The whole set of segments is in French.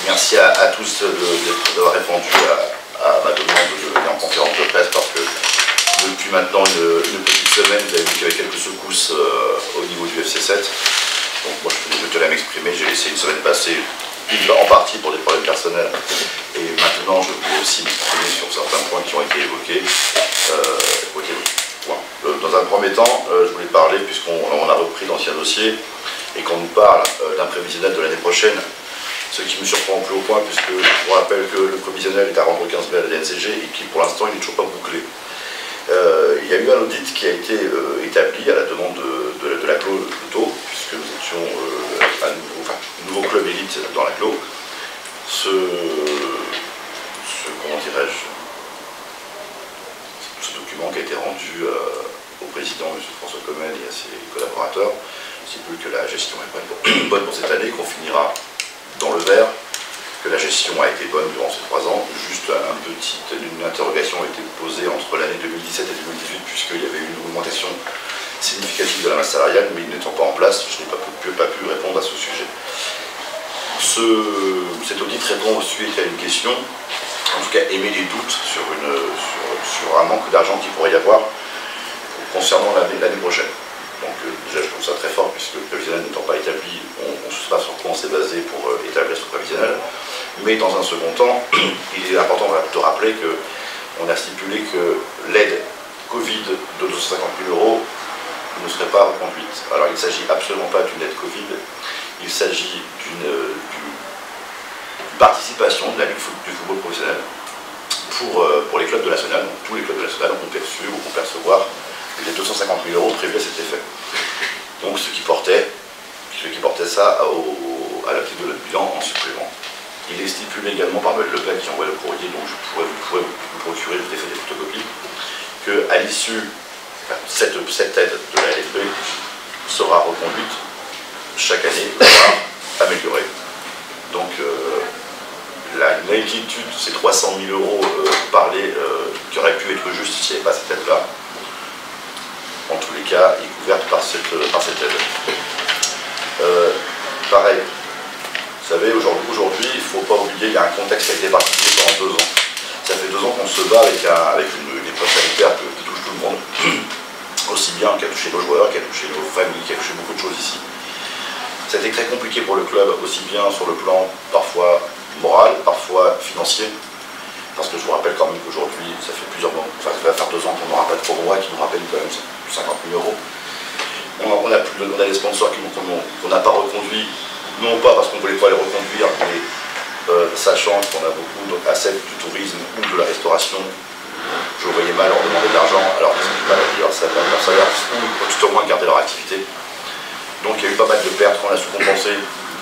Merci à tous d'avoir répondu à ma demande de venir en conférence de presse parce que depuis maintenant une petite semaine, vous avez vu qu'il y avait quelques secousses au niveau du FC7. Donc moi je tenais à m'exprimer, j'ai laissé une semaine passer en partie pour des problèmes personnels. Et maintenant je voulais aussi m'exprimer sur certains points qui ont été évoqués. Dans un premier temps, je voulais parler, puisqu'on a repris l'ancien dossier et qu'on nous parle d'un prévisionnel de l'année prochaine, ce qui me surprend plus au point, puisque je vous rappelle que le prévisionnel est à rendre au 15 mai à la DNCG et qui pour l'instant il n'est toujours pas bouclé. Il y a eu un audit qui a été établi à la demande de la CLO plutôt, puisque nous étions un nouveau club élite dans la CLO. Comment dirais-je, ce document qui a été rendu au président, M. François Commen, et à ses collaborateurs, c'est plus que la gestion est bonne pour cette année, qu'on finira dans le vert, que la gestion a été bonne durant ces 3 ans. Juste une interrogation a été posée entre l'année 2017 et 2018, puisqu'il y avait eu une augmentation significative de la masse salariale, mais n'étant pas en place, je n'ai pas pu répondre à ce sujet. Cet audit répond ensuite à une question, en tout cas émet des doutes sur un manque d'argent qu'il pourrait y avoir concernant l'année prochaine. Donc déjà je trouve ça très fort, puisque le prévisionnel n'étant pas établi, on ne sait pas sur quoi on s'est basé pour établir ce prévisionnel. Mais dans un second temps, il est important de rappeler qu'on a stipulé que l'aide Covid de 250 000 € ne serait pas reconduite. Alors il ne s'agit absolument pas d'une aide Covid, il s'agit d'une participation de la Ligue du football professionnel pour les clubs de national. Donc, tous les clubs de national ont perçu ou vont percevoir les 250 000 € prévus à cet effet. Donc ce qui portait ça à la clé de notre bilan en supplément. Il est stipulé également par Noël Le Pen qui envoie le courrier, donc vous pourrez vous procurer, je vous ai fait des photocopies, qu'à l'issue, cette aide de la LFP sera reconduite chaque année, voire améliorée. Donc une inquiétude, ces 300 000 € qui aurait pu être juste s'il n'y avait pas cette aide-là, en tous les cas, est couverte par cette aide. Pareil, vous savez, aujourd'hui, il ne faut pas oublier, il y a un contexte qui a été particulier pendant 2 ans. Ça fait 2 ans qu'on se bat avec une épreuve sanitaire qui touche tout le monde, aussi bien qui a touché nos joueurs, qui a touché nos familles, qui a touché beaucoup de choses ici. Ça a été très compliqué pour le club, aussi bien sur le plan parfois moral, parfois financier. Parce que je vous rappelle quand même qu'aujourd'hui, ça fait ça va faire 2 ans qu'on n'aura pas de Pro-Droit qui nous rappelle quand même 50 000 €. On a des sponsors qu'on n'a pas reconduits, non pas parce qu'on ne voulait pas les reconduire, mais sachant qu'on a beaucoup d'assets du tourisme ou de la restauration. Je voyais mal leur demander de l'argent alors qu'ils n'ont pas leur salaire ou tout au moins garder leur activité. Donc il y a eu pas mal de pertes qu'on a su compenser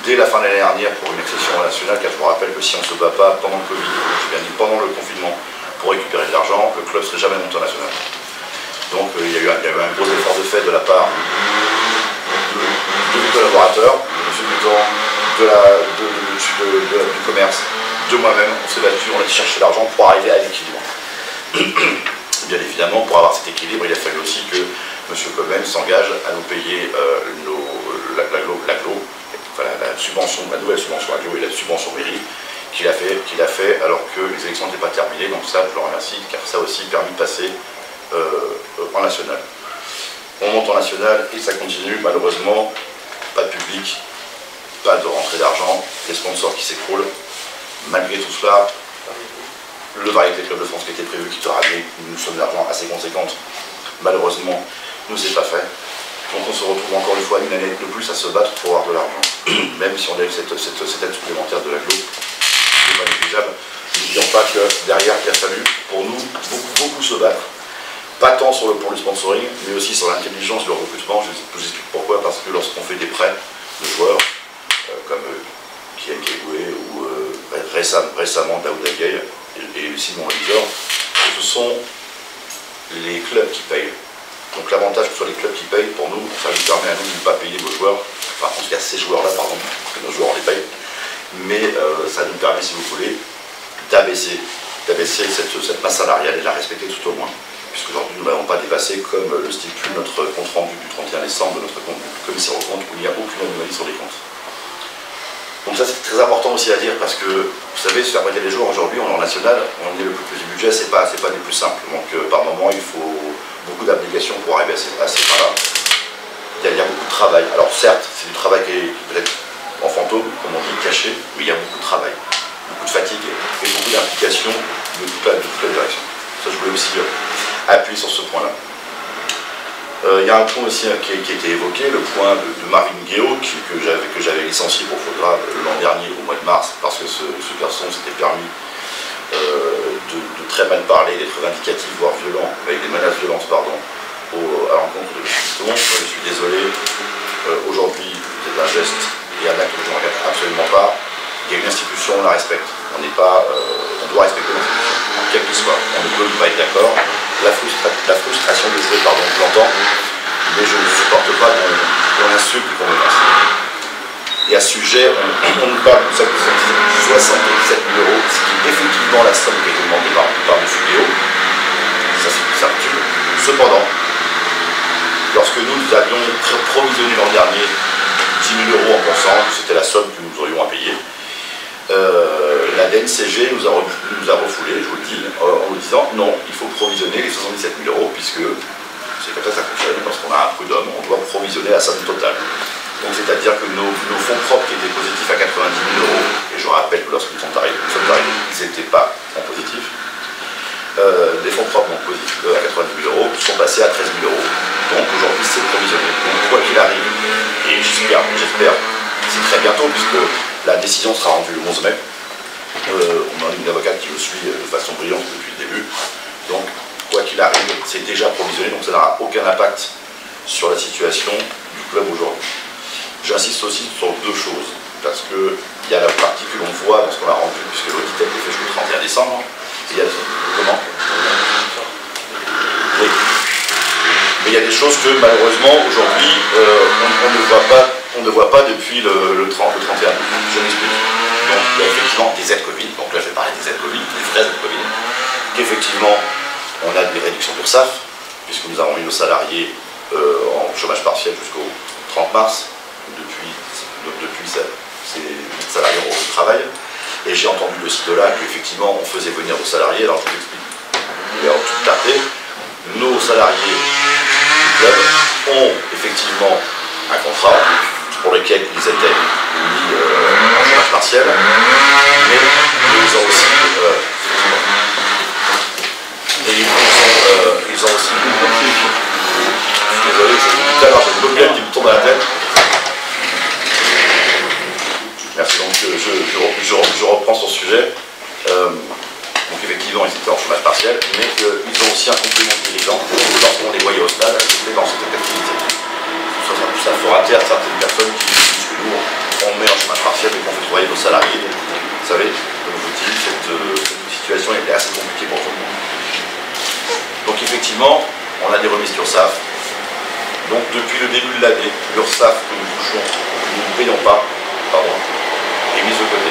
dès la fin de l'année dernière pour une accession nationale, car je vous rappelle que si on ne se bat pas pendant le Covid, j'ai bien dit pendant le confinement, pour récupérer de l'argent, le club ne serait jamais monté en national. Donc il y a eu un gros effort de fait de la part de mes collaborateurs, de M. Boutan, du commerce, de moi-même. On s'est battu, on a cherché l'argent pour arriver à l'équilibre. Bien évidemment, pour avoir cet équilibre, il a fallu aussi que M. Commen s'engage à nous payer la nouvelle subvention aglo et la subvention mairie qu'il a fait alors que les élections n'étaient pas terminées. Donc ça, je le remercie, car ça a aussi permis de passer en national. On monte en national et ça continue, malheureusement, pas de public, pas de rentrée d'argent, des sponsors qui s'écroulent. Malgré tout cela, le Variété Club de France qui était prévu, qui te ramenait une somme d'argent assez conséquente, malheureusement, ne s'est pas fait. Donc on se retrouve encore une fois une année de plus à se battre pour avoir de l'argent. Même si on a eu cette aide supplémentaire de la GLO, c'est pas négligeable. N'oublions pas que derrière, il a fallu pour nous beaucoup se battre. Pas tant pour le sponsoring, mais aussi sur l'intelligence du recrutement. Je vous explique pourquoi. Parce que lorsqu'on fait des prêts de joueurs, comme Kian Kegoué ou récemment Daouda Gueye et Simon Lisor, ce sont les clubs qui payent. Donc l'avantage que ce soit les clubs qui payent, pour nous, ça nous permet à nous de ne pas payer nos joueurs, enfin en tout cas ces joueurs-là, pardon, parce que nos joueurs on les paye, mais ça nous permet, si vous voulez, d'abaisser cette masse salariale et de la respecter tout au moins. Puisqu'aujourd'hui nous n'avons pas dépassé, comme le stipule notre compte rendu du 31 décembre de notre commissaire aux comptes, où il n'y a aucune anomalie sur les comptes. Donc ça c'est très important aussi à dire parce que vous savez, sur la moitié des jours aujourd'hui, on est en national, on est le plus du budget, c'est pas des plus simples. Donc par moment il faut beaucoup d'abnégation pour arriver à ces fins-là. Il y a beaucoup de travail. Alors certes, c'est du travail qui est peut-être en fantôme, comme on dit, caché, mais il y a beaucoup de travail, beaucoup de fatigue et beaucoup d'implication de toute la direction. Ça je voulais aussi appuyer sur ce point-là. Il y a un point aussi qui a été évoqué, le point de Marvin Guéot, que j'avais licencié pour photographe l'an dernier au mois de mars, parce que ce garçon s'était permis de très mal parler, d'être vindicatif, voire violent, avec des menaces violentes, pardon, à l'encontre de Piston. Moi je suis désolé, aujourd'hui c'est un geste et un acte que je ne regrette absolument pas. Il y a une institution, on la respecte. On doit respecter l'institution, quel qu'il soit. On ne peut pas être d'accord. La frustration de jouer, pardon, je l'entends, mais je ne supporte pas qu'on insulte et qu'on menace. Et à ce sujet, on nous parle de 77 000 €, ce qui est effectivement la somme qui a été demandée par M. Guéot. Ça, c'est une certitude. Cependant, lorsque nous avions provisionné l'an dernier 10 000 € en pensant que c'était la somme que nous aurions à payer, la DNCG nous a refoulé, je vous le dis, en nous disant non, il faut provisionner les 77 000 € puisque c'est comme ça que ça fonctionne, lorsqu'on a un prud'homme, on doit provisionner la somme totale. Donc c'est-à-dire que nos fonds propres qui étaient positifs à 90 000 €, et je rappelle que lorsque nous sommes arrivés, ils n'étaient pas en positif, les fonds propres donc positifs à 90 000 € sont passés à 13 000 €. Donc aujourd'hui c'est provisionné. Donc quoi qu'il arrive, et j'espère, c'est très bientôt puisque la décision sera rendue le 11 mai. On a une avocate qui le suit de façon brillante depuis le début. Donc, quoi qu'il arrive, c'est déjà provisionné, donc ça n'aura aucun impact sur la situation du club aujourd'hui. J'insiste aussi sur deux choses, parce qu'il y a la partie que l'on voit lorsqu'on l'a rendue, puisque l'audit a été fait jusqu'au 31 décembre. Et il y a comment oui. Mais il y a des choses que malheureusement aujourd'hui on ne voit pas depuis le 31. Je m'explique. Donc il y a effectivement des aides Covid, donc là je vais parler des aides Covid, des vraies aides Covid, qu'effectivement on a des réductions d'URSSAF, puisque nous avons mis nos salariés en chômage partiel jusqu'au 30 mars, depuis ces salariés au travail, et j'ai entendu de ci de là qu'effectivement on faisait venir nos salariés, alors je vous explique. Et en toute clarté, nos salariés du club ont effectivement un contrat pour lequel ils étaient mis en chômage partiel, mais ils ont aussi désolé, tout à l'heure j'ai une mobilette qui me tombe à la tête. Merci, donc je reprends sur ce sujet. Donc effectivement, ils étaient en chômage partiel, mais ils ont aussi un complément de dirigeant. Lorsqu'on les voyait au stade, c'était dans cette activité. Ça fera taire certaines personnes qui disent que nous, on met en chômage partiel et qu'on fait travailler nos salariés. Vous savez, comme je vous dis, cette situation est assez compliquée pour tout le monde. Donc effectivement, on a des remises d'URSSAF. Donc depuis le début de l'année, l'URSSAF que nous touchons, que nous ne payons pas, est mise de côté.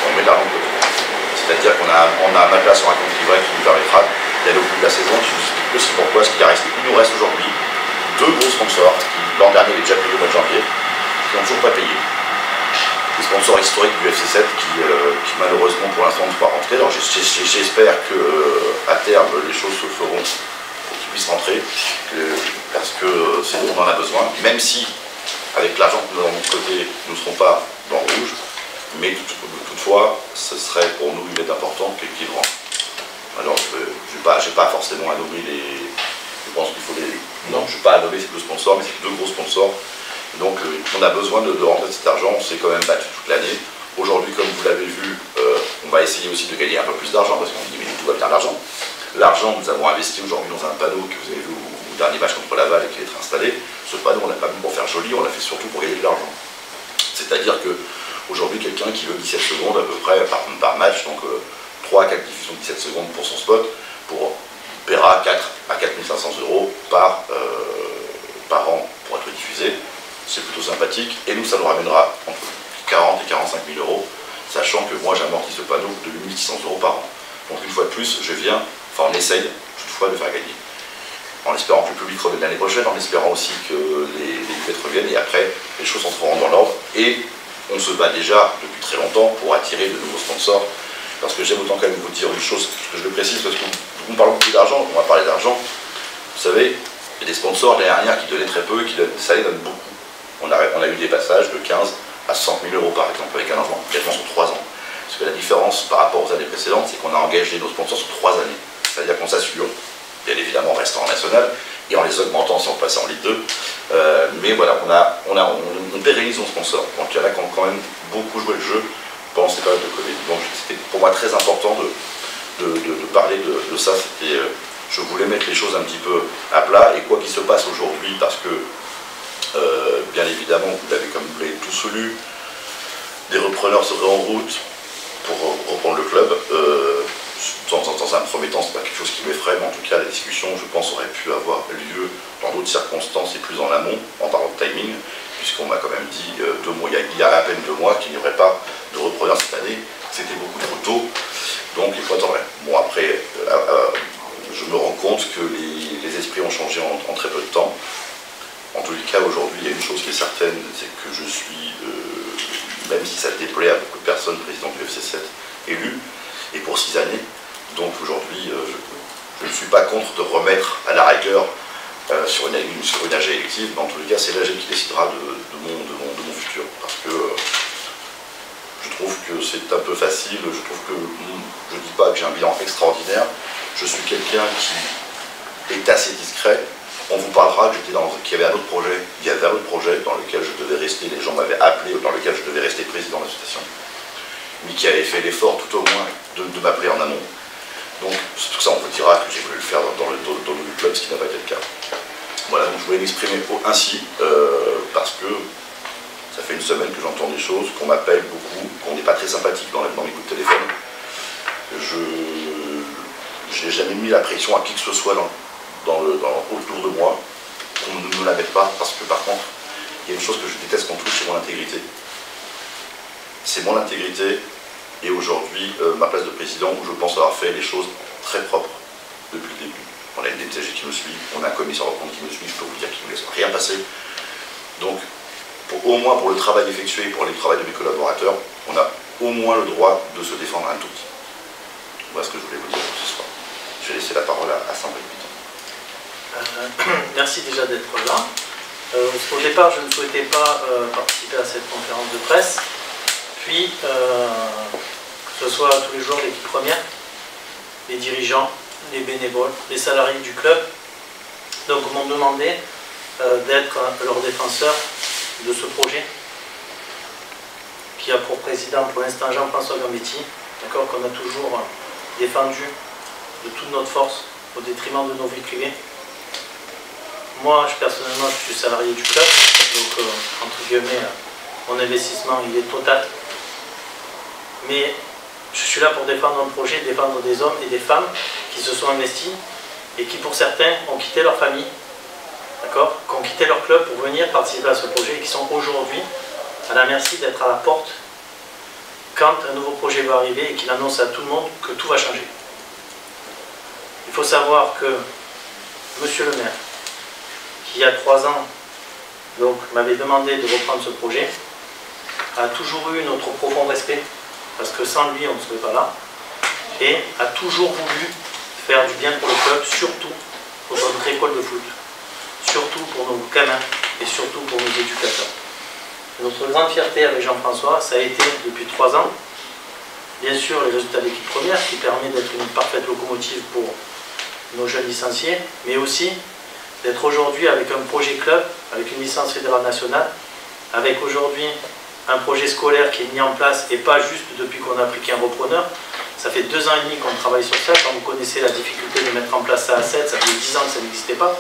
On met de l'argent de côté. C'est-à-dire qu'on a un matelas sur un compte livret qui nous permettra d'aller au bout de la saison. Je vous explique aussi pourquoi. Il nous reste aujourd'hui deux gros sponsors qui, l'an dernier, les déjà payés au mois de janvier, qui n'ont toujours pas payé. Des sponsors historiques du FC7 qui malheureusement pour l'instant ne sont pas rentrés. Alors j'espère qu'à terme les choses se feront pour qu'ils puissent rentrer, parce que c'est nous on en a besoin, même si avec l'argent que nous avons de côté, nous ne serons pas dans le rouge, mais toutefois, ce serait pour nous une aide importante qu'ils rentrent. Alors je n'ai pas forcément à nommer les... Je pense qu'il faut les... Non, je n'ai pas à nommer ces deux sponsors, mais c'est deux gros sponsors. Donc on a besoin de rentrer cet argent, on s'est quand même battu toute l'année. Aujourd'hui, comme vous l'avez vu, on va essayer aussi de gagner un peu plus d'argent, parce qu'on dit mais tout va bien l'argent. L'argent, nous avons investi aujourd'hui dans un panneau que vous avez vu au dernier match contre Laval et qui va être installé. Ce panneau, on l'a pas mis pour faire joli, on l'a fait surtout pour gagner de l'argent. C'est-à-dire que aujourd'hui, quelqu'un qui veut 17 secondes à peu près par match, donc 3 à 4 diffusions de 17 secondes pour son spot, paiera 4 à 4 500 € par an pour être diffusé. C'est plutôt sympathique, et nous, ça nous ramènera entre 40 et 45 000 €, sachant que moi, j'amortis ce panneau de 1 600 € par an. Donc une fois de plus, on essaye toutefois de faire gagner. En espérant que le public revienne l'année prochaine, en espérant aussi que les bêtes reviennent, et après, les choses entreront dans l'ordre, et on se bat déjà depuis très longtemps pour attirer de nouveaux sponsors. Parce que j'aime autant quand même vous dire une chose, que je le précise, parce qu'on parle beaucoup d'argent, on va parler d'argent. Vous savez, il y a des sponsors l'année dernière qui donnaient très peu et ça les donne beaucoup. On a eu des passages de 15 à 60 000 euros par exemple, avec un engagement sur 3 ans. Parce que la différence par rapport aux années précédentes, c'est qu'on a engagé nos sponsors sur 3 années. C'est-à-dire qu'on s'assure, bien évidemment, en restant en national, et en les augmentant si on passe en Ligue 2. Mais voilà, on pérennise nos sponsors. Donc il y en a qui ont quand même beaucoup joué le jeu pendant ces périodes de Covid. Donc c'était pour moi très important de parler de ça. Je voulais mettre les choses un petit peu à plat, et quoi qu'il se passe aujourd'hui, parce que bien évidemment, vous l'avez tous lu, des repreneurs seraient en route pour reprendre le club. Dans un premier temps, c'est pas quelque chose qui m'effraie, mais en tout cas, la discussion, je pense, aurait pu avoir lieu dans d'autres circonstances et plus en amont, en parlant de timing, puisqu'on m'a quand même dit il y a à peine 2 mois qu'il n'y aurait pas de repreneur cette année. C'était beaucoup trop tôt, donc il faut attendre. Bon, après, je me rends compte que les esprits ont changé en très peu de temps. En tous les cas, aujourd'hui, il y a une chose qui est certaine, c'est que je suis, même si ça déplaît à beaucoup de personnes, président du FC 7, élu, et pour 6 années. Donc aujourd'hui, je ne suis pas contre de remettre à la rigueur sur une AG élective, mais en tous les cas, c'est l'AG qui décidera de mon futur. Parce que je trouve que c'est un peu facile, je trouve que je ne dis pas que j'ai un bilan extraordinaire, je suis quelqu'un qui est assez discret. On vous parlera qu'il y avait un autre projet, il y avait un autre projet dans lequel je devais rester, les gens m'avaient appelé, dans lequel je devais rester président de l'association, mais qui avait fait l'effort tout au moins de m'appeler en amont. Donc tout ça, on vous dira que j'ai voulu le faire dans le club, ce qui n'a pas été le cas. Voilà, donc je voulais m'exprimer ainsi, parce que ça fait une semaine que j'entends des choses, qu'on m'appelle beaucoup, qu'on n'est pas très sympathique dans mes coups de téléphone. Je n'ai jamais mis la pression à qui que ce soit autour de moi, qu'on ne me la mette pas, parce que par contre, il y a une chose que je déteste qu'on touche, c'est mon intégrité. C'est mon intégrité, et aujourd'hui, ma place de président, où je pense avoir fait les choses très propres depuis le début. On a une DTG qui me suit, on a un commissaire de compte qui me suit, je peux vous dire qu'il ne me laisse rien passer. Donc, au moins pour le travail effectué, pour le travail de mes collaborateurs, on a au moins le droit de se défendre un tout petit. Voilà ce que je voulais vous dire ce soir. Je vais laisser la parole à Sandrine Piton. Merci déjà d'être là. Au départ, je ne souhaitais pas participer à cette conférence de presse. Puis, que ce soit tous les jours l'équipe première, les dirigeants, les bénévoles, les salariés du club, donc m'ont demandé d'être leur défenseur de ce projet qui a pour président pour l'instant Jean-François Gambetti, qu'on a toujours défendu de toute notre force au détriment de nos vies privées. Moi, personnellement, je suis salarié du club, donc entre guillemets, mon investissement il est total. Mais je suis là pour défendre un projet, défendre des hommes et des femmes qui se sont investis et qui, pour certains, ont quitté leur famille, qui ont quitté leur club pour venir participer à ce projet et qui sont aujourd'hui à la merci d'être à la porte quand un nouveau projet va arriver et qu'il annonce à tout le monde que tout va changer. Il faut savoir que Monsieur le maire, qui il y a 3 ans m'avait demandé de reprendre ce projet, a toujours eu notre profond respect, parce que sans lui on ne serait pas là, et a toujours voulu faire du bien pour le club, surtout pour notre école de foot, surtout pour nos gamins et surtout pour nos éducateurs. Notre grande fierté avec Jean-François, ça a été depuis 3 ans, bien sûr les résultats de l'équipe première qui permet d'être une parfaite locomotive pour nos jeunes licenciés, mais aussi d'être aujourd'hui avec un projet club, avec une licence fédérale nationale, avec aujourd'hui un projet scolaire qui est mis en place, et pas juste depuis qu'on a pris qu'un repreneur. Ça fait 2 ans et demi qu'on travaille sur ça. Quand vous connaissez la difficulté de mettre en place ça à 7, ça fait 10 ans que ça n'existait pas.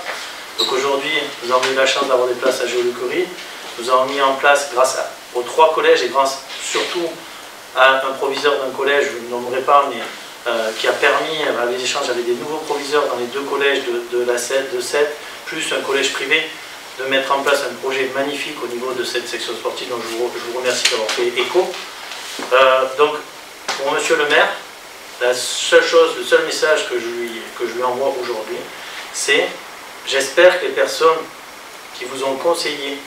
Donc aujourd'hui, nous avons eu la chance d'avoir des places à Géo-le-Curie. Nous avons mis en place, grâce aux 3 collèges, et grâce surtout à un proviseur d'un collège, je ne le nommerai pas, mais qui a permis, avec les échanges, avec des nouveaux proviseurs dans les 2 collèges de 7, plus un collège privé, de mettre en place un projet magnifique au niveau de cette section sportive, dont je vous remercie d'avoir fait écho. Donc, pour Monsieur le maire, la seule chose, le seul message que je lui envoie aujourd'hui, c'est: j'espère que les personnes qui vous ont conseillé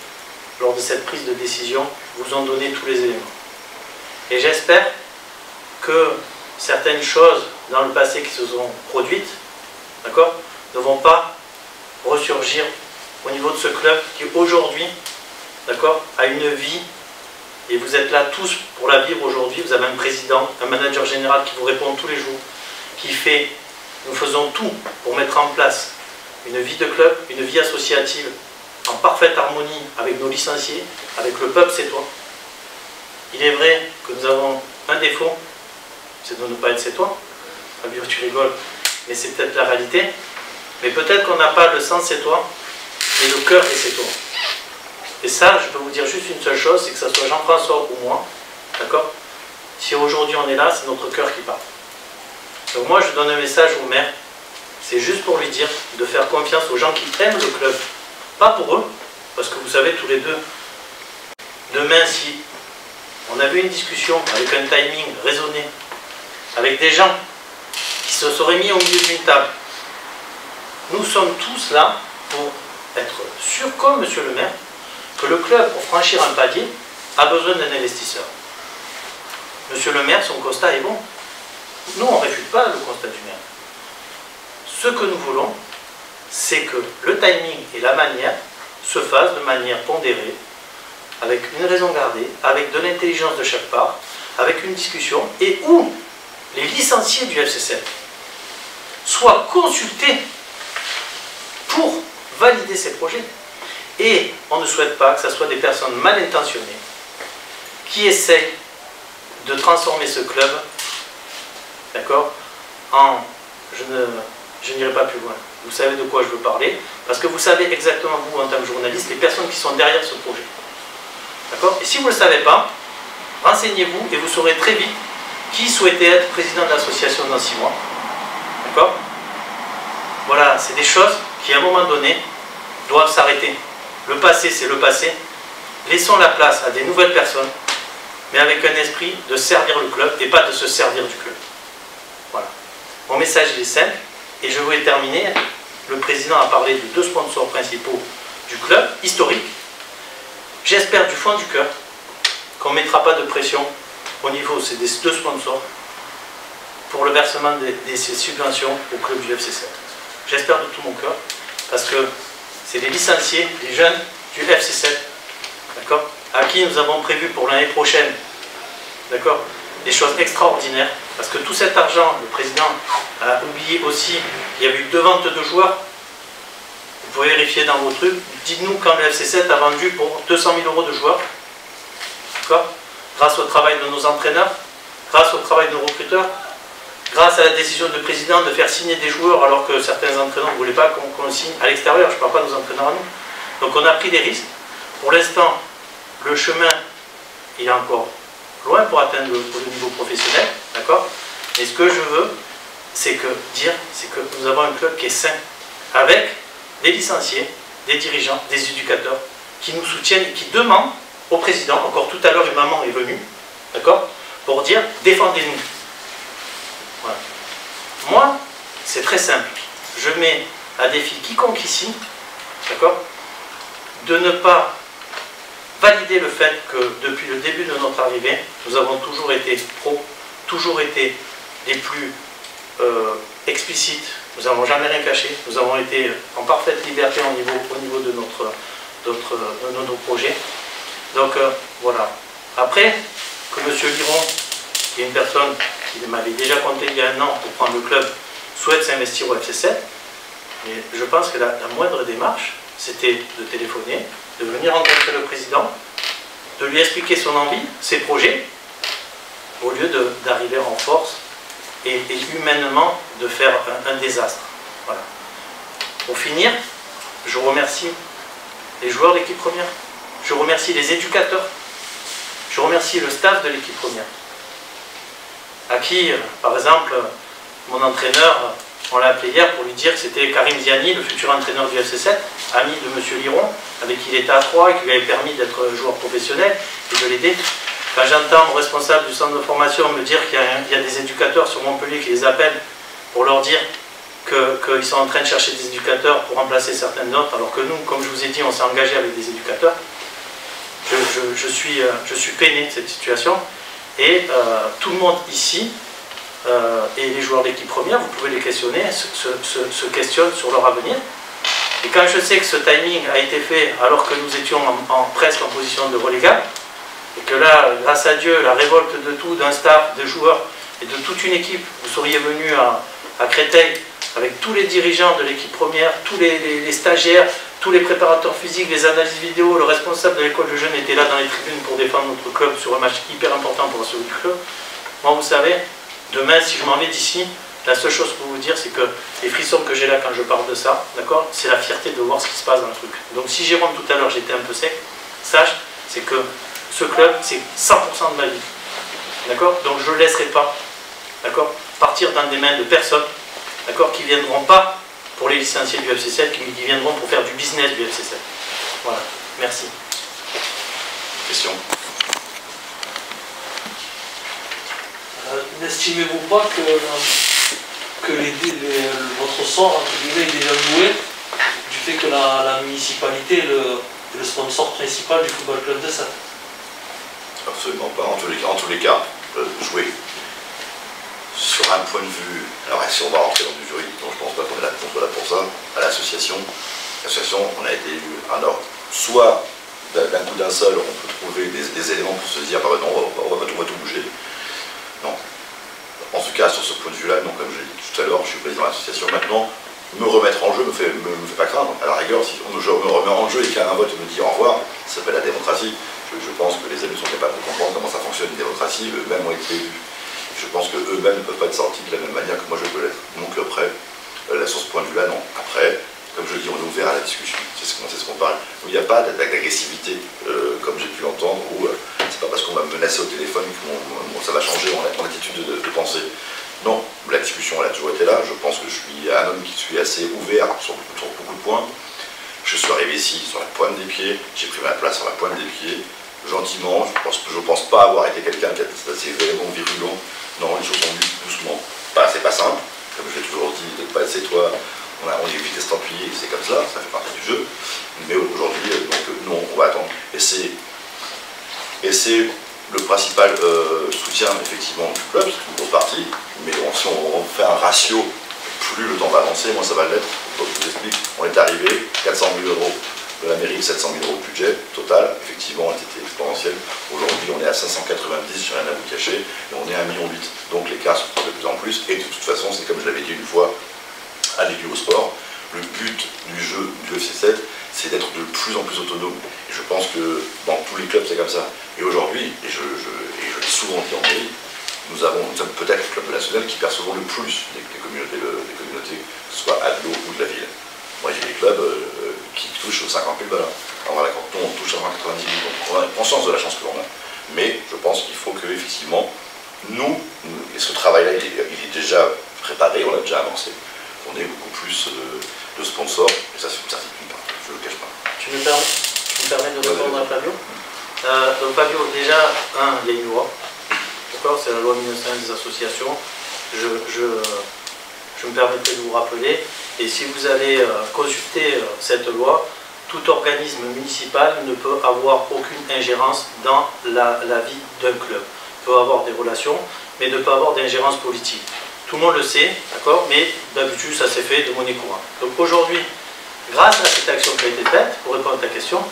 lors de cette prise de décision, vous ont donné tous les éléments. Et j'espère que certaines choses dans le passé qui se sont produites, d'accord, ne vont pas ressurgir au niveau de ce club qui aujourd'hui, d'accord, a une vie, et vous êtes là tous pour la vivre aujourd'hui. Vous avez un président, un manager général qui vous répond tous les jours, qui fait, nous faisons tout pour mettre en place une vie de club, une vie associative en parfaite harmonie avec nos licenciés, avec le peuple sétois. Il est vrai que nous avons un défaut, c'est de ne pas être sétois. Fabio, tu rigoles, mais c'est peut-être la réalité. Mais peut-être qu'on n'a pas le sang sétois, mais le cœur est sétois. Et ça, je peux vous dire juste une seule chose, c'est que ce soit Jean-François ou moi, d'accord? Si aujourd'hui on est là, c'est notre cœur qui parle. Donc moi, je donne un message au maire, c'est juste pour lui dire de faire confiance aux gens qui aiment le club. Pas pour eux, parce que vous savez tous les deux, demain, si on avait une discussion avec un timing raisonné, avec des gens qui se seraient mis au milieu d'une table, nous sommes tous là pour être sûrs, comme monsieur le maire, que le club, pour franchir un palier, a besoin d'un investisseur. Monsieur le maire, son constat est bon. Nous, on ne réfute pas le constat du maire. Ce que nous voulons, c'est que le timing et la manière se fassent de manière pondérée, avec une raison gardée, avec de l'intelligence de chaque part, avec une discussion, et où les licenciés du FC7 soient consultés pour valider ces projets. Et on ne souhaite pas que ce soit des personnes mal intentionnées qui essayent de transformer ce club, d'accord, en... Je n'irai pas plus loin. Vous savez de quoi je veux parler, parce que vous savez exactement, vous, en tant que journaliste, les personnes qui sont derrière ce projet. D'accord? Et si vous ne le savez pas, renseignez-vous et vous saurez très vite qui souhaitait être président de l'association dans 6 mois. D'accord? Voilà, c'est des choses qui, à un moment donné, doivent s'arrêter. Le passé, c'est le passé. Laissons la place à des nouvelles personnes, mais avec un esprit de servir le club et pas de se servir du club. Voilà. Mon message il est simple, et je voulais terminer. Le président a parlé de 2 sponsors principaux du club, historique. J'espère du fond du cœur qu'on ne mettra pas de pression au niveau de ces 2 sponsors pour le versement de ces subventions au club du FC7. J'espère de tout mon cœur, parce que c'est les licenciés, les jeunes du FC7, d'accord, à qui nous avons prévu pour l'année prochaine, d'accord, des choses extraordinaires, parce que tout cet argent, le président a oublié aussi, il y avait eu 2 ventes de joueurs. Vous pouvez vérifier dans vos trucs. Dites-nous quand le FC7 a vendu pour 200 000 € de joueurs. D'accord? Grâce au travail de nos entraîneurs, grâce au travail de nos recruteurs, grâce à la décision du président de faire signer des joueurs alors que certains entraîneurs ne voulaient pas qu'on signe à l'extérieur. Je ne parle pas de nos entraîneurs à nous. Donc on a pris des risques. Pour l'instant, le chemin il est encore loin pour atteindre le niveau professionnel. D'accord? Mais ce que je veux, c'est que nous avons un club qui est sain, avec des licenciés, des dirigeants, des éducateurs, qui nous soutiennent et qui demandent au président, encore tout à l'heure une maman est venue, d'accord, pour dire défendez-nous. Voilà. Moi, c'est très simple. Je mets à défi quiconque ici, d'accord, de ne pas valider le fait que depuis le début de notre arrivée, nous avons toujours été pro, toujours été les plus explicites, nous n'avons jamais rien caché, nous avons été en parfaite liberté au niveau de nos projets. Donc voilà. Après, que M. Liron, qui est une personne qui m'avait déjà compté il y a 1 an pour prendre le club, souhaite s'investir au FC7, mais je pense que la moindre démarche, c'était de téléphoner, de venir rencontrer le président, de lui expliquer son envie, ses projets, au lieu d'arriver en force et humainement de faire un désastre. Voilà. Pour finir, je remercie les joueurs de l'équipe première, je remercie les éducateurs, je remercie le staff de l'équipe première, à qui, par exemple, mon entraîneur, on l'a appelé hier pour lui dire que c'était Karim Ziani, le futur entraîneur du FC7, ami de M. Liron, avec qui il était à Troyes et qui lui avait permis d'être joueur professionnel et de l'aider. Quand j'entends mon responsable du centre de formation me dire qu'il y a des éducateurs sur Montpellier qui les appellent pour leur dire qu'ils sont en train de chercher des éducateurs pour remplacer certaines notes, alors que nous, comme je vous ai dit, on s'est engagé avec des éducateurs, je suis peiné de cette situation. Et tout le monde ici, et les joueurs d'équipe première, vous pouvez les questionner, se questionnent sur leur avenir. Et quand je sais que ce timing a été fait alors que nous étions presque en position de relégable, et que là, grâce à Dieu, la révolte de tout, d'un staff, de joueurs et de toute une équipe, vous seriez venu à Créteil avec tous les dirigeants de l'équipe première, tous les stagiaires, tous les préparateurs physiques, les analyses vidéo, le responsable de l'école de jeunes était là dans les tribunes pour défendre notre club sur un match hyper important pour la survie du club. Moi, vous savez, demain, si je m'en vais d'ici, la seule chose pour vous dire, c'est que les frissons que j'ai là quand je parle de ça, d'accord, c'est la fierté de voir ce qui se passe dans le truc. Donc si Jérôme tout à l'heure j'étais un peu sec, sache, c'est que ce club, c'est 100% de ma vie. D'accord? Donc je ne le laisserai pas, d'accord, partir dans des mains de personnes, d'accord, qui ne viendront pas pour les licenciés du FC7, qui viendront pour faire du business du FC7. Voilà, merci. Question? N'estimez-vous pas que votre sort, entre guillemets, est déjà joué du fait que la municipalité est le sponsor principal du football club de Sète? Absolument pas. En tous les cas, jouer sur un point de vue, alors si on va rentrer dans du juridique, donc je pense pas qu'on est là pour ça, à l'association, on a été élu. Alors, soit d'un coup d'un seul, on peut trouver des éléments pour se dire, bah non, on va tout bouger. Non. En tout cas, sur ce point de vue-là, non, comme je l'ai dit tout à l'heure, je suis président de l'association. Maintenant, me remettre en jeu me fait pas craindre. À la rigueur, si je me remets en jeu et qu'un vote me dit au revoir, ça s'appelle la démocratie. Je pense que les élus sont capables de comprendre comment ça fonctionne une démocratie, eux-mêmes ont été élus. Je pense qu'eux-mêmes ne peuvent pas être sortis de la même manière que moi je peux l'être. Donc après, sur ce point de vue-là, non. Après, comme je dis, on est ouvert à la discussion. C'est ce qu'on parle. Il n'y a pas d'agressivité, comme j'ai pu l'entendre, où c'est pas parce qu'on va me menacer au téléphone que ça va changer mon attitude de pensée. Non, la discussion elle a toujours été là. Je pense que je suis un homme qui suis assez ouvert sur beaucoup de points. Je suis arrivé ici sur la pointe des pieds, j'ai pris ma place sur la pointe des pieds, gentiment. Je pense pas avoir été quelqu'un qui est assez vraiment virulent. Non, les choses sont venues doucement. C'est pas simple, comme je l'ai toujours dit, de pas être toi. On est vite estampillé, c'est comme ça fait partie du jeu. Mais aujourd'hui, donc non, on va attendre. Et c'est le principal soutien effectivement du club, c'est une grosse partie. Mais si on fait un ratio, plus le temps va avancer, moins ça va l'être. Donc je vous explique, on est arrivé, 400 000 € de la mairie, 700 000 € de budget total. Effectivement, elle était exponentielle. Aujourd'hui, on est à 590, je n'ai rien à vous cacher, et on est à 1,8 million. Donc l'écart se prend de plus en plus. Et de toute façon, c'est comme je l'avais dit une fois à l'Élu au sport, le but du jeu du FC7, c'est d'être de plus en plus autonome. Et je pense que dans tous les clubs, c'est comme ça. Et aujourd'hui, et je l'ai souvent dit en mairie, nous sommes peut-être le club national qui percevons le plus des communautés, que ce soit à l'eau ou de la ville. Moi, j'ai des clubs qui touchent 50 000 balles. Alors voilà, quand on touche à 90 000, on a conscience de la chance que l'on a. Mais je pense qu'il faut que, effectivement, et ce travail-là, il est déjà préparé, on l'a déjà avancé. On ait beaucoup plus de sponsors, et ça c'est une certitude, je ne le cache pas. Tu me permets de répondre à Fabio? Donc Fabio, déjà, il y a une loi, d'accord, c'est la loi 1901 des associations. Je me permettrai de vous rappeler, et si vous allez consulter cette loi, tout organisme municipal ne peut avoir aucune ingérence dans la vie d'un club. Il peut avoir des relations, mais ne peut avoir d'ingérence politique. Tout le monde le sait, d'accord, mais d'habitude ça s'est fait de monnaie courante. Donc aujourd'hui, grâce à cette action qui a été faite, pour répondre à ta question,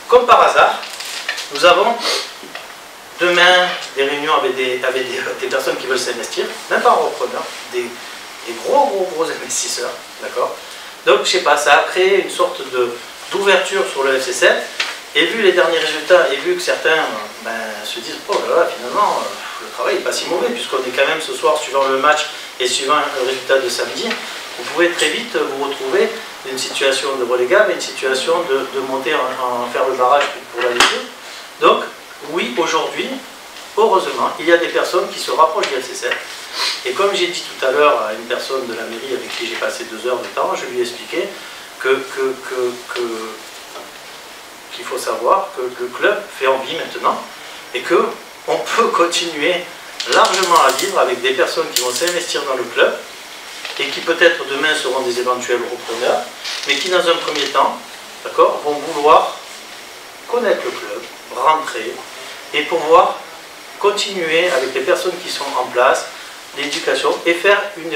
comme par hasard, nous avons demain des réunions avec des personnes qui veulent s'investir, même pas repreneurs, des gros investisseurs, d'accord. Donc je sais pas, ça a créé une sorte d'ouverture sur le FC7, et vu les derniers résultats, et vu que certains se disent, oh là là, finalement, le travail n'est pas si mauvais, puisqu'on est quand même ce soir, suivant le match et suivant le résultat de samedi, vous pouvez très vite vous retrouver dans une situation de relégable et une situation de monter faire le barrage pour la Ligue 2. Donc, oui, aujourd'hui, heureusement, il y a des personnes qui se rapprochent du FC7. Et comme j'ai dit tout à l'heure à une personne de la mairie avec qui j'ai passé 2 heures de temps, je lui ai expliqué qu'il faut savoir que le club fait envie maintenant et qu'on peut continuer largement à vivre avec des personnes qui vont s'investir dans le club et qui peut-être demain seront des éventuels repreneurs, mais qui dans un premier temps, d'accord, vont vouloir connaître le club, rentrer et pouvoir continuer avec les personnes qui sont en place l'éducation et faire une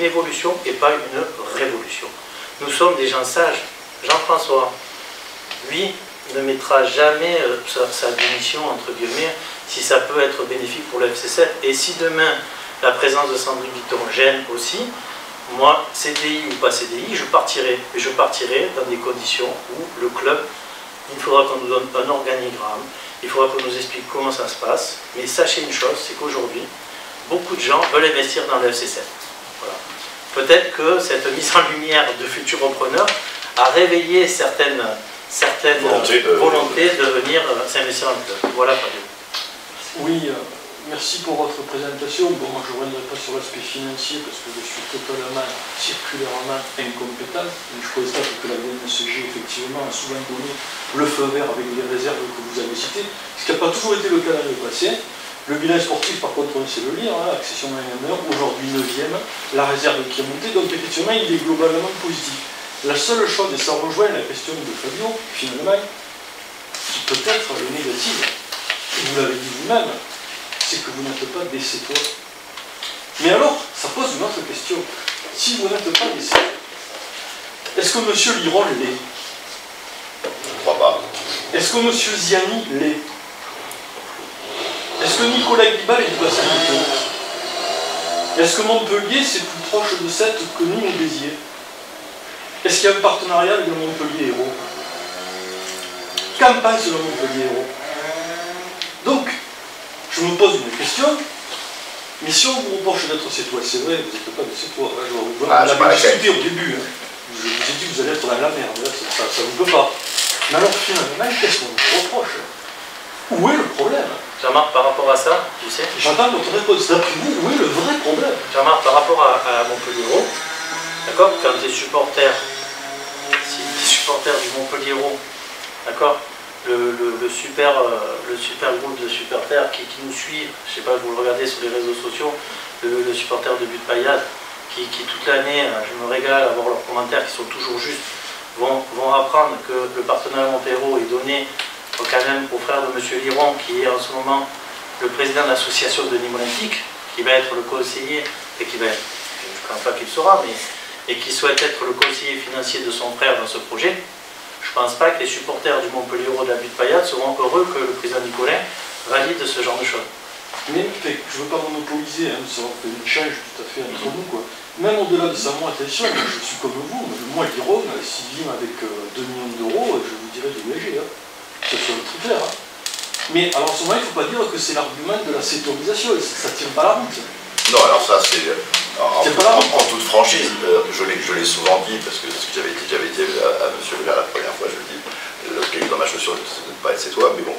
évolution et pas une révolution. Nous sommes des gens sages. Jean-François, lui, ne mettra jamais sa démission, entre guillemets, si ça peut être bénéfique pour le FC7. Et si demain, la présence de Sandrine Victor gêne aussi, moi, CDI ou pas CDI, je partirai. Et je partirai dans des conditions où le club, il faudra qu'on nous donne un organigramme, il faudra qu'on nous explique comment ça se passe. Mais sachez une chose, c'est qu'aujourd'hui, beaucoup de gens veulent investir dans le FC7. Voilà. Peut-être que cette mise en lumière de futurs repreneurs a réveillé certaines volontés de venir s'investir dans le club. Voilà, Fabio. Oui, merci pour votre présentation. Bon, moi je ne reviendrai pas sur l'aspect financier parce que je suis totalement, circulairement incompétent. Je constate que la VNSG, effectivement, a souvent donné le feu vert avec les réserves que vous avez citées, ce qui n'a pas toujours été le cas dans le passé. Le bilan sportif, par contre, on sait le lire, hein, accession à un heure, aujourd'hui 9e, la réserve qui est montée, donc effectivement, il est globalement positif. La seule chose, et ça rejoint la question de Fabio, finalement, qui peut-être est négative, et vous l'avez dit vous-même, c'est que vous n'êtes pas des Sétois. Mais alors, ça pose une autre question. Si vous n'êtes pas des Sétois, est-ce que M. Liron l'est? Je ne crois pas. Est-ce que M. Ziani l'est? Est-ce que Nicolas Guibal est du bassin du Pau? Est-ce que Montpellier, c'est plus proche de Sète que Nîmes ou Béziers? Est-ce qu'il y a un partenariat avec le Montpellier Hérault? Qu'en pense le Montpellier Hérault? Donc, je me pose une question, mais si on vous reproche d'être Sétois, c'est vrai, vous n'êtes pas des Sétois, hein, on l'avait discuté au début, hein. Je vous ai dit que vous allez être dans la merde, là, ça ne peut pas. Mais alors finalement, qu'est-ce qu'on vous reproche? Où est le problème? Jean-Marc, par rapport à ça, tu sais. J'entends votre réponse. D'après vous, où est le vrai problème? Jean-Marc, par rapport à Montpellier-Hérault, d'accord, quand les supporters, si les supporters du Montpellier-Hérault, d'accord, le super groupe de supporters qui nous suit, je ne sais pas, vous le regardez sur les réseaux sociaux, le supporter de But Payade, qui toute l'année, je me régale à voir leurs commentaires qui sont toujours justes, vont apprendre que le partenariat Montpellier-Hérault est donné quand même au frère de M. Liron, qui est en ce moment le président de l'association de Nîmes Olympique, qui va être le conseiller, et qui va être, je ne pense pas qu'il sera, mais et qui souhaite être le conseiller financier de son frère dans ce projet. Je ne pense pas que les supporters du Montpellier-Hérault de la Butte Payade seront heureux que le président Nicolas valide ce genre de choses. Mais je ne veux pas monopoliser, hein, ça fait une échange tout à fait entre nous, quoi. Même au-delà de ça, moi, attention, je suis comme vous, moi, Liron, s'il vient avec 2 millions d'euros, je vous dirais de léger, hein. Ça soit très clair. Hein. Mais alors, en ce moment, il ne faut pas dire que c'est l'argument de la sétorisation, ça ne tient pas la route. Non, alors ça, c'est en toute franchise, je l'ai souvent dit, parce que ce que j'avais dit à M. Le Maire la première fois, je le dis, le caillou dans ma chaussure, c'est de ne pas être Sétois, mais bon,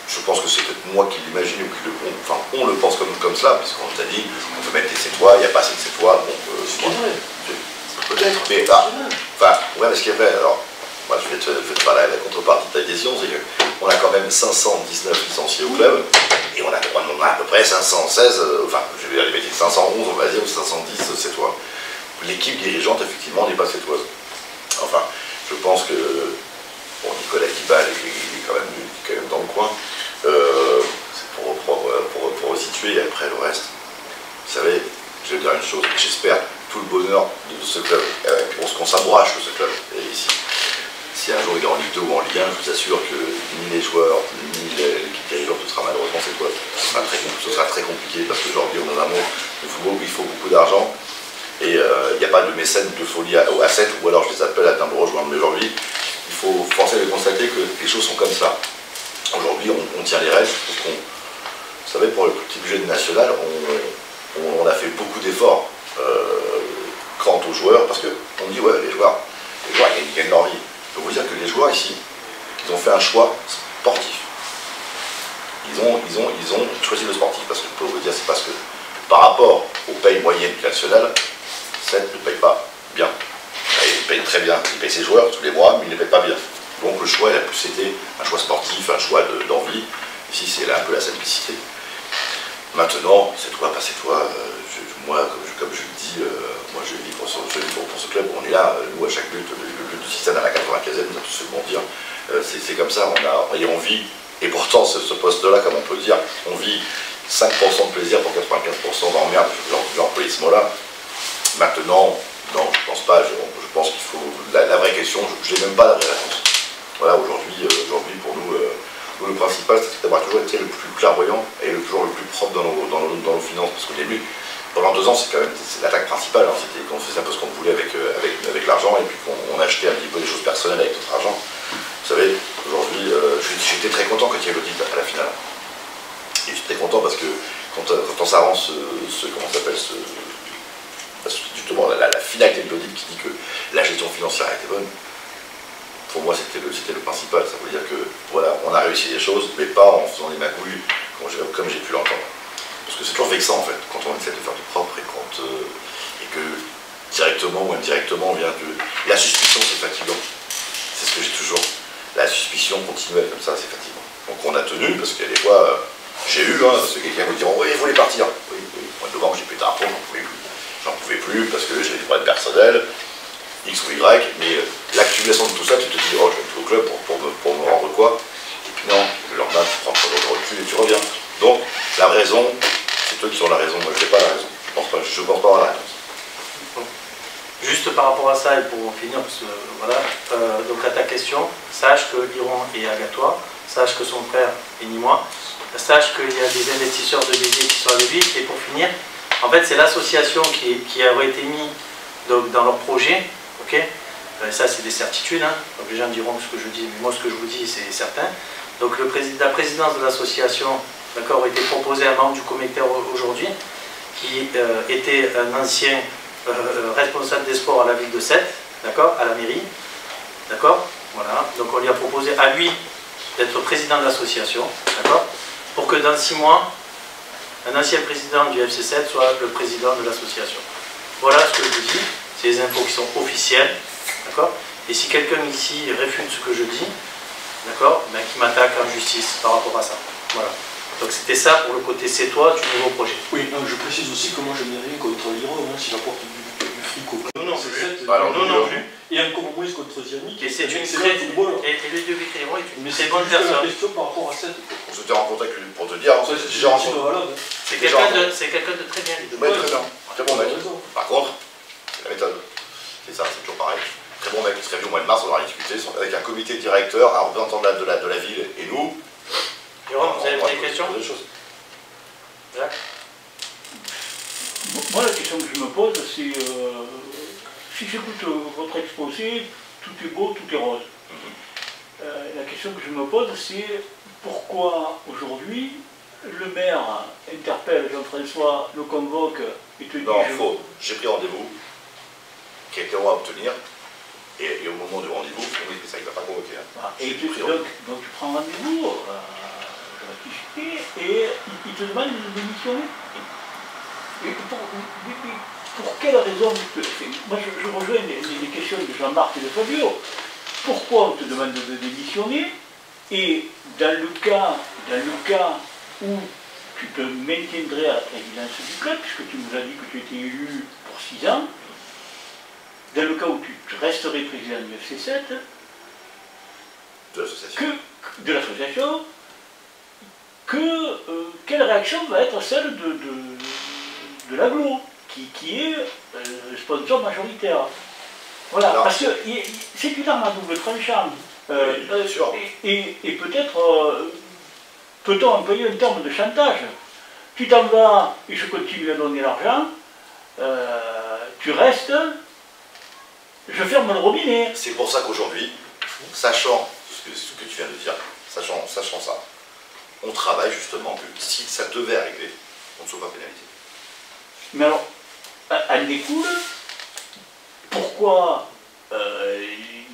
je pense que c'est peut-être moi qui l'imagine, ou on le pense comme ça, puisqu'on nous a dit, on peut mettre des Sétois, il n'y a pas assez de Sétois, donc peut-être, mais ouais, mais ce qui est vrai, alors, moi je vais te parler la contrepartie de ta question, c'est qu'on a quand même 519 licenciés au club, et on a à peu près 516, enfin, je vais aller 511, on va dire, ou 510 Sétois. L'équipe dirigeante, effectivement, n'est pas sétoise. Enfin, je pense que, bon, Nicolas Guibal, il est quand même dans le coin. C'est pour resituer, et après le reste. Vous savez, je vais dire une chose, j'espère tout le bonheur de ce club, qu'on s'abrache de ce club, ici. Si un jour il est en Ligue 2 ou en Ligue 1, je vous assure que ni les joueurs, ni l'équipe dirigeante, ce sera malheureusement Sétoise. Ce sera très compliqué parce qu'aujourd'hui on est dans un monde de football où il faut beaucoup d'argent et il n'y a pas de mécènes de folie à 7 ou alors je les appelle à me rejoindre. Mais aujourd'hui, il faut forcer de constater que les choses sont comme ça. Aujourd'hui on tient les règles. Vous savez, pour le petit budget national, on a fait beaucoup d'efforts quant aux joueurs parce qu'on dit ouais, les joueurs ils gagnent leur vie. Je peux vous dire que les joueurs ici, ils ont fait un choix sportif. Ils ont choisi le sportif parce que je peux vous dire, c'est parce que par rapport aux payes moyennes nationales, 7 ne paye pas bien. Il paye très bien, il paye ses joueurs tous les mois, mais il ne les paye pas bien. Donc le choix, il a plus été un choix sportif, un choix d'envie. Ici, c'est un peu la simplicité. Maintenant, c'est toi, pas c'est toi. Moi, comme je le dis, moi je vis pour ce club. On est là, nous à chaque but, le but du système à la 95e, nous a tous se dire. C'est comme ça, on vit Et pourtant, ce poste-là, comme on peut dire, on vit 5% de plaisir pour 95% d'emmerde, j'ai employé ce mot-là. Maintenant, non, je pense pas, je pense qu'il faut... La vraie question, je n'ai même pas la vraie réponse. Voilà, aujourd'hui, pour nous, le principal, c'est d'avoir toujours été le plus clairvoyant et toujours le plus propre dans nos finances, parce qu'au début, pendant 2 ans, c'est quand même l'attaque principale, hein, c'était qu'on faisait un peu ce qu'on voulait avec l'argent, et puis qu'on achetait un petit peu des choses personnelles avec notre argent. Vous savez, aujourd'hui, j'étais très content quand il y a eu l'audit à la finale. Et je suis très content parce que quand on s'avance comment ça s'appelle, justement la finalité de l'audit qui dit que la gestion financière était bonne, pour moi c'était le principal. Ça veut dire que voilà, on a réussi des choses, mais pas en faisant des magouilles comme j'ai pu l'entendre. Parce que c'est toujours vexant en fait, quand on essaie de faire du propre et que directement ou indirectement on vient que la suspicion c'est fatigant. C'est ce que j'ai toujours. La suspicion continuelle comme ça, c'est fatigant. Donc on a tenu, parce qu'il y a des fois, j'ai eu, parce que quelqu'un me dit oui, il faut les partir. Oui, moi devant j'ai pété un pont, j'en pouvais plus parce que j'avais des problèmes personnels, X ou Y, mais l'accumulation de tout ça, tu te dis, oh je vais plus au club pour me rendre quoi? Et puis non, le lendemain tu prends le recul et tu reviens. Donc la raison, c'est eux qui ont la raison, moi je n'ai pas la raison. Je pense pas avoir la réponse. Juste par rapport à ça, et pour finir, parce que voilà, donc à ta question, sache que Iran est agatoire, sache que son frère est nîmois, sache qu'il y a des investisseurs de Béziers qui sont avec lui, et pour finir, en fait c'est l'association qui aurait été mise dans leur projet, ok, ça c'est des certitudes, hein. Donc les gens diront ce que je dis, mais moi ce que je vous dis c'est certain. Donc la présidence de l'association, d'accord, a été proposée à un membre du comité aujourd'hui, qui était un ancien responsable des sports à la ville de Sète, d'accord, à la mairie, d'accord, voilà, donc on lui a proposé à lui d'être président de l'association, d'accord, pour que dans 6 mois, un ancien président du FC 7 soit le président de l'association. Voilà ce que je vous dis, c'est les infos qui sont officielles, d'accord, et si quelqu'un ici réfute ce que je dis, d'accord, ben, qui m'attaque en justice par rapport à ça, voilà. Donc c'était ça pour le côté c'est toi du nouveau projet. Oui, donc je précise aussi que moi je n'ai rien contre l'Iran, hein, s'il apporte du fric au club. Nous non plus. Alors, nous non plus. Et encore moins contre Zianic. Et c'est une très... Et Ludovic Clément est une très bonne personne. personne. La question par rapport à cette. On s'était rencontré avec lui pour te dire, C'est déjà rencontré. C'est quelqu'un de très bien, Ludovic. Ouais, très bien. Très bon mec. Par contre, c'est la méthode. C'est ça, c'est toujours pareil. Très bon mec, il serait venu au mois de mars, on aurait discuté avec un comité directeur, un représentant de la ville et nous. Jérôme, vous avez des questions? Moi, la question que je me pose, c'est si j'écoute votre exposé, tout est beau, tout est rose. La question que je me pose, c'est pourquoi aujourd'hui le maire interpelle Jean-François, le convoque et te dit... Non, faux. J'ai pris rendez-vous, qui a été long à obtenir, et au moment du rendez-vous, on dit que ça, il ne va pas convoquer. Hein. Ah, et donc tu prends rendez-vous, et il te demande de démissionner. Et pour quelle raison? Moi je rejoins les questions de Jean-Marc et de Fabio. Pourquoi on te demande de démissionner? Et dans le cas où tu te maintiendrais à la présidence du club, puisque tu nous as dit que tu étais élu pour 6 ans, dans le cas où tu resterais président du FC 7, de l'association, quelle réaction va être celle de l'aglo, qui est le sponsor majoritaire. Voilà, alors, parce que c'est une arme à double tranchant. Et peut-être peut-on employer un terme de chantage. Tu t'en vas et je continue à donner l'argent, tu restes, je ferme le robinet. C'est pour ça qu'aujourd'hui, sachant ce que tu viens de dire, sachant ça, on travaille justement que si ça devait arriver, on ne soit pas pénalisé. Mais alors, elle découle, pourquoi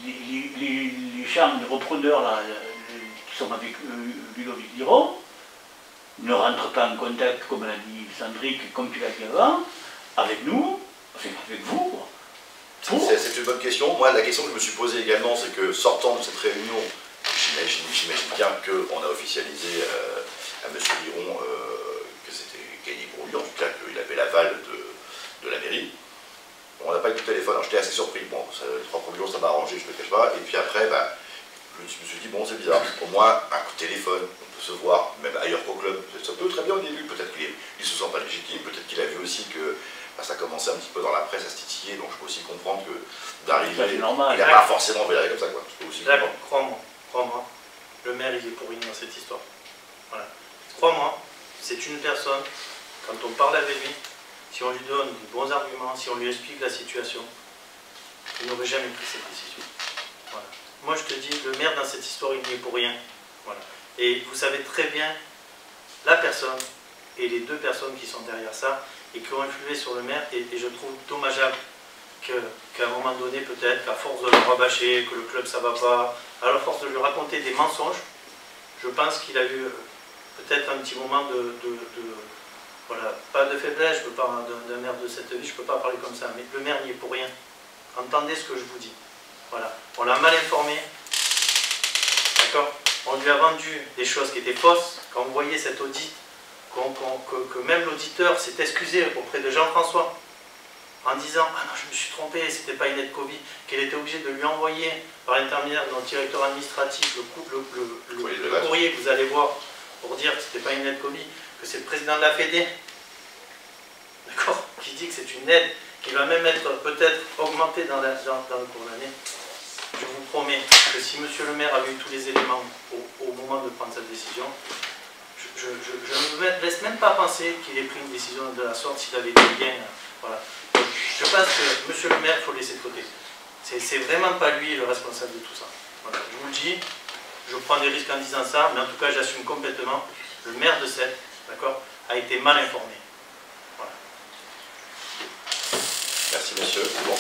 les gens, les repreneurs là, qui sont avec Ludovic Liron ne rentrent pas en contact, comme l'a dit Sandrick, comme tu l'as dit avant, avec nous, enfin avec vous. C'est une bonne question. Moi, la question que je me suis posée également, c'est que sortant de cette réunion, j'imagine bien qu'on a officialisé à M. Liron que c'était gagné pour lui, en tout cas qu'il avait l'aval de la mairie. On n'a pas eu de téléphone, alors j'étais assez surpris. Bon, les 3 premiers jours ça m'a arrangé, je ne le cache pas. Et puis après, je me suis dit, bon, c'est bizarre, au moins, un coup de téléphone, on peut se voir, même ailleurs qu'au club, ça peut très bien au début, peut-être qu'il ne se sent pas légitime, peut-être qu'il a vu aussi que ça commençait un petit peu dans la presse à se titiller, donc je peux aussi comprendre que d'arriver, il n'a pas forcément vécu comme ça, quoi. Je peux aussi comprendre. Crois-moi, le maire, il est pour rien dans cette histoire. Voilà. Crois-moi, c'est une personne, quand on parle avec lui, si on lui donne de bons arguments, si on lui explique la situation, il n'aurait jamais pris cette décision. Voilà. Moi, je te dis, le maire dans cette histoire, il n'y est pour rien. Voilà. Et vous savez très bien la personne et les deux personnes qui sont derrière ça et qui ont influé sur le maire. Et je trouve dommageable qu'à un moment donné, peut-être, qu'à force de le rabâcher, que le club ça va pas, à la force de lui raconter des mensonges, je pense qu'il a eu peut-être un petit moment voilà, pas de faiblesse, je peux pas, d'un maire de cette vie, je ne peux pas parler comme ça, mais le maire n'y est pour rien. Entendez ce que je vous dis. Voilà. On l'a mal informé. D'accord? On lui a vendu des choses qui étaient fausses. Quand vous voyez cet audit, que même l'auditeur s'est excusé auprès de Jean-François en disant « Ah non, je me suis trompé, c'était pas une aide Covid », qu'elle était obligée de lui envoyer par l'intermédiaire de notre directeur administratif le courrier que vous allez voir pour dire que c'était pas une aide Covid, que c'est le président de la Fédé, d'accord, qui dit que c'est une aide qui va même être peut-être augmentée dans le cours de l'année. Je vous promets que si monsieur le maire avait eu tous les éléments au moment de prendre cette décision, je ne me laisse même pas penser qu'il ait pris une décision de la sorte s'il avait été bien. Voilà. Je pense que monsieur le maire, il faut le laisser de côté. C'est vraiment pas lui le responsable de tout ça. Voilà. Je vous le dis, je prends des risques en disant ça, mais en tout cas j'assume complètement. Le maire de Sète, d'accord, a été mal informé. Voilà. Merci monsieur. Bon.